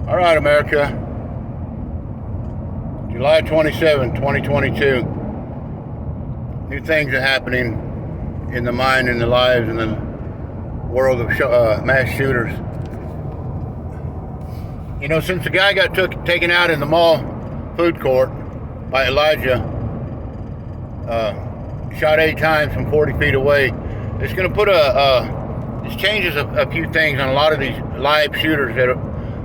All right, America. July 27, 2022. New things are happening in the mind and the lives and the world of mass shooters. You know, since the guy got taken out in the mall food court by Elijah, shot 8 times from 40 feet away, it's going to put this changes a few things on a lot of these live shooters that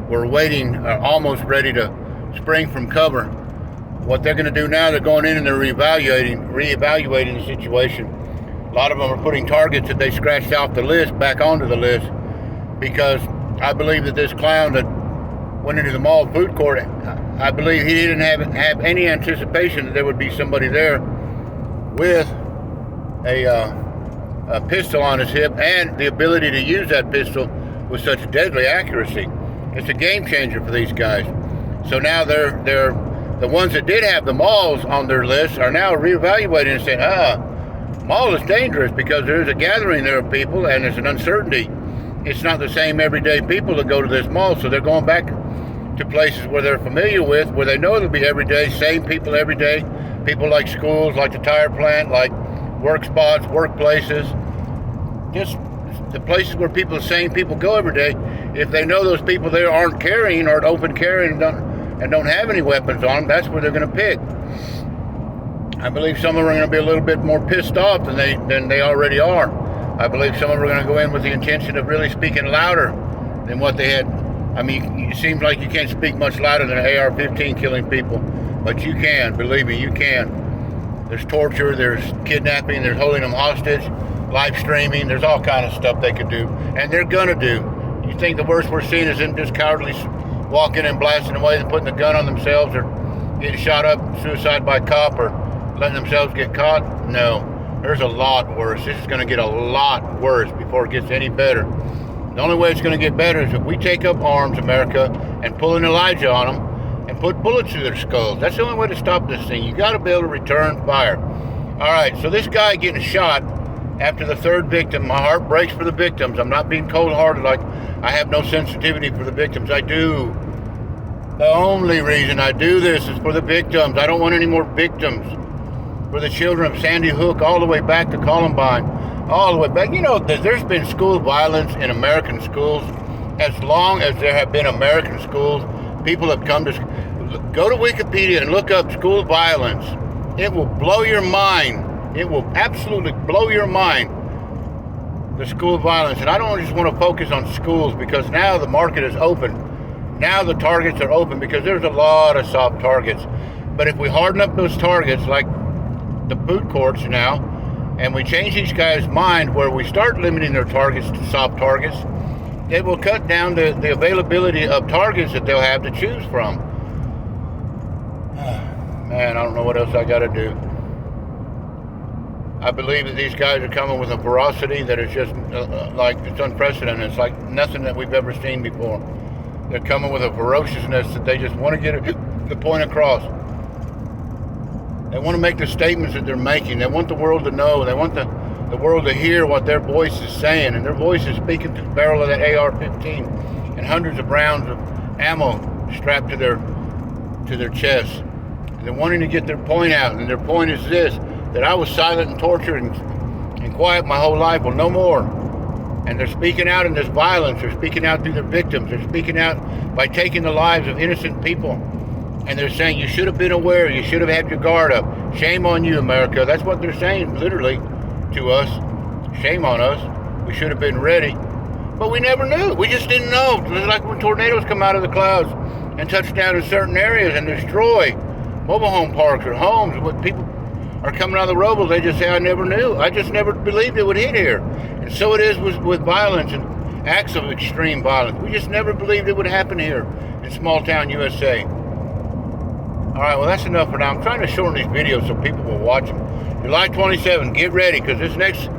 were waiting, almost ready to spring from cover. What they're going to do now, they're going in and they're reevaluating the situation. A lot of them are putting targets that they scratched off the list back onto the list, because I believe that this clown that went into the mall food court, I believe he didn't have any anticipation that there would be somebody there with a pistol on his hip and the ability to use that pistol with such deadly accuracy. It's a game changer for these guys. So now they're the ones that did have the malls on their list are now reevaluating and saying, mall is dangerous because there's a gathering there of people and there's an uncertainty. It's not the same everyday people that go to this mall, so they're going back to places where they're familiar with, where they know there'll be everyday, same people every day. People like schools, like the tire plant, like work spots, workplaces, just the places where the same people go every day. If they know those people there aren't carrying or open carrying and don't have any weapons on them, that's where they're going to pick. I believe some of them are going to be a little bit more pissed off than they already are. I believe some of them are going to go in with the intention of really speaking louder than what they had. I mean, it seems like you can't speak much louder than an AR-15 killing people, but you can, believe me, you can. There's torture, there's kidnapping, there's holding them hostage, live streaming, there's all kind of stuff they could do, and they're going to do. You think the worst we're seeing is them just cowardly walking and blasting away and putting the gun on themselves, or getting shot up, suicide by cop, or letting themselves get caught? No, there's a lot worse. This is going to get a lot worse before it gets any better. The only way it's going to get better is if we take up arms, America, and pull an Elijah on them and put bullets through their skulls. That's the only way to stop this thing. You got to be able to return fire. All right, so this guy getting shot after the 3rd victim, my heart breaks for the victims. I'm not being cold-hearted like I have no sensitivity for the victims. I do. The only reason I do this is for the victims. I don't want any more victims. For the children of Sandy Hook, all the way back to Columbine, all the way back. You know, there's been school violence in American schools. As long as there have been American schools, people have come to... Go to Wikipedia and look up school violence. It will blow your mind. It will absolutely blow your mind, the school violence. And I don't just want to focus on schools, because now the market is open. Now the targets are open, because there's a lot of soft targets. But if we harden up those targets, like the food courts now, and we change these guys' mind where we start limiting their targets to soft targets, it will cut down the availability of targets that they'll have to choose from. Man, I don't know what else I got to do. I believe that these guys are coming with a ferocity that is just like, it's unprecedented. It's like nothing that we've ever seen before. They're coming with a ferociousness that they just want to get the point across. They want to make the statements that they're making. They want the world to know. They want the world to hear what their voice is saying. And their voice is speaking to the barrel of that AR-15 and hundreds of rounds of ammo strapped to their chests. And they're wanting to get their point out. And their point is this: that I was silent and tortured and quiet my whole life. Well, no more. And they're speaking out in this violence. They're speaking out through their victims. They're speaking out by taking the lives of innocent people. And they're saying, you should have been aware. You should have had your guard up. Shame on you, America. That's what they're saying, literally, to us. Shame on us. We should have been ready. But we never knew. We just didn't know. It's like when tornadoes come out of the clouds and touch down in certain areas and destroy mobile home parks or homes. When people are coming out of the rubble, they just say, I never knew. I just never believed it would hit here. And so it is with violence and acts of extreme violence. We just never believed it would happen here in small town USA. All right, well, that's enough for now. I'm trying to shorten these videos so people will watch them. July 27, get ready, because this next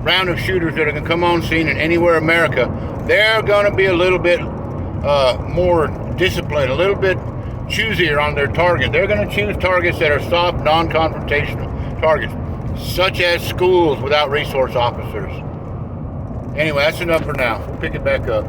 round of shooters that are going to come on scene in anywhere America, they're going to be a little bit more disciplined, a little bit choosier on their target. They're going to choose targets that are soft, non-confrontational targets, such as schools without resource officers. Anyway, that's enough for now. We'll pick it back up.